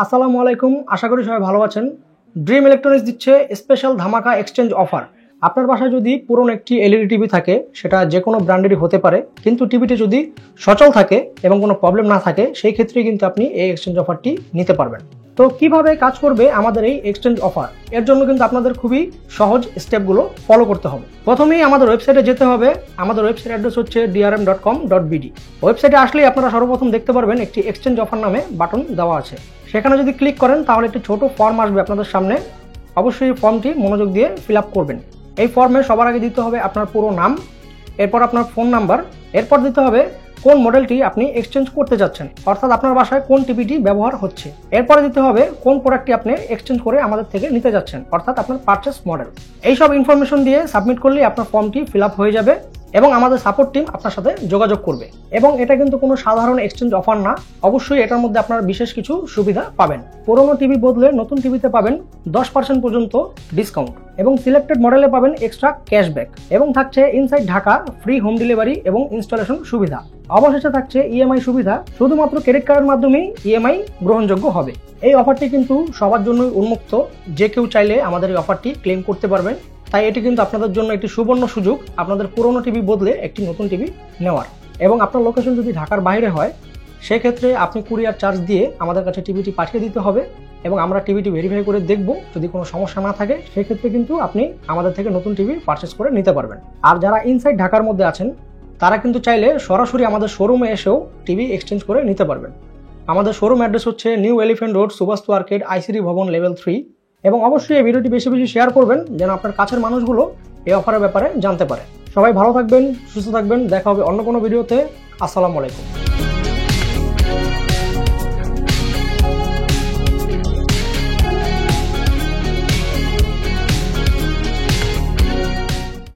আসসালামু আলাইকুম, আশা করি সবাই ভালো আছেন। ড্রিম ইলেকট্রনিক্স দিচ্ছে স্পেশাল ধামাকা এক্সচেঞ্জ অফার। আপনার বাসায় যদি পুরনো একটি এলইডি টিভি থাকে, সেটা যে কোনো ব্র্যান্ডেরই হতে পারে, কিন্তু টিভিটি যদি সচল থাকে এবং কোনো প্রবলেম না থাকে, সেই ক্ষেত্রে কিন্তু আপনি এই এক্সচেঞ্জ অফারটি নিতে পারবেন। তো কিভাবে কাজ করবে আমাদের এই এক্সচেঞ্জ অফার, এর জন্য কিন্তু আপনাদের খুবই সহজ স্টেপগুলো ফলো করতে হবে। প্রথমেই আমাদের ওয়েবসাইটে যেতে হবে। আমাদের ওয়েবসাইট অ্যাড্রেস হচ্ছে drm.com.bd। ওয়েবসাইটে আসলেই আপনারা সর্বপ্রথম দেখতে পারবেন একটি এক্সচেঞ্জ অফার নামে বাটন দেওয়া আছে। সেখানে যদি ক্লিক করেন তাহলে একটি ছোট ফর্ম আসবে আপনাদের সামনে। অবশ্যই ফর্মটি মনোযোগ দিয়ে ফিল আপ করবেন। এই ফর্মে সবার আগে দিতে হবে আপনার পুরো নাম, এরপর আপনার ফোন নাম্বার, এরপর দিতে হবে কোন মডেলটি আপনি এক্সচেঞ্জ করতে যাচ্ছেন, অর্থাৎ আপনার বাসায় কোন টিভিটি ব্যবহার হচ্ছে। এরপরে দিতে হবে কোন প্রোডাক্টটি আপনি এক্সচেঞ্জ করে আমাদের থেকে নিতে যাচ্ছেন, অর্থাৎ আপনার পারচেস মডেল। এইসব ইনফরমেশন দিয়ে সাবমিট করলেই আপনার ফর্মটি ফিল আপ হয়ে যাবে এবং আমাদের সাপোর্ট টিম আপনার সাথে যোগাযোগ করবে। এবং এটা কিন্তু কোনো সাধারণ এক্সচেঞ্জ অফার না, অবশ্যই এটার মধ্যে আপনারা বিশেষ কিছু সুবিধা পাবেন। পুরোনো টিভি বদলে নতুন টিভিতে পাবেন 10% পর্যন্ত ডিসকাউন্ট এবং সিলেক্টেড মডেলে পাবেন এক্সট্রা ক্যাশব্যাক এবং থাকছে inside Dhaka free home delivery এবং ইনস্টলেশন সুবিধা। অবশেষে থাকছে ইএমআই সুবিধা, শুধুমাত্র ক্রেডিট কার্ডের মাধ্যমেই ইএমআই গ্রহণযোগ্য হবে। এই অফারটি কিন্তু সবার জন্যই উন্মুক্ত, যে কেউ চাইলে আমাদের এই অফারটি ক্লেম করতে পারবেন। তাই এটি কিন্তু আপনাদের জন্য একটি সুবর্ণ সুযোগ আপনাদের পুরনো টিভি বদলে একটি নতুন টিভি নেওয়ার। এবং আপনার লোকেশন যদি ঢাকার বাইরে হয়, সেক্ষেত্রে আপনি কুরিয়ার চার্জ দিয়ে আমাদের কাছে টিভিটি পাঠিয়ে দিতে হবে এবং আমরা টিভিটি ভেরিফাই করে দেখব। যদি কোনো সমস্যা না থাকে সেক্ষেত্রে কিন্তু আপনি আমাদের থেকে নতুন টিভি পারচেস করে নিতে পারবেন। আর যারা ইনসাইড ঢাকার মধ্যে আছেন, তারা কিন্তু চাইলে সরাসরি আমাদের শোরুমে এসেও টিভি এক্সচেঞ্জ করে নিতে পারবেন। আমাদের শোরুম অ্যাড্রেস হচ্ছে new elephant road, Suvastu arcade, ICD ভবন, লেভেল 3। এবং অবশ্যই এই ভিডিওটি বেশি বেশি শেয়ার করবেন যেন আপনার কাছের মানুষগুলো এই অফারের ব্যাপারে জানতে পারে। সবাই ভালো থাকবেন, সুস্থ থাকবেন, দেখা হবে অন্য কোনো ভিডিওতে। আসসালামু আলাইকুম।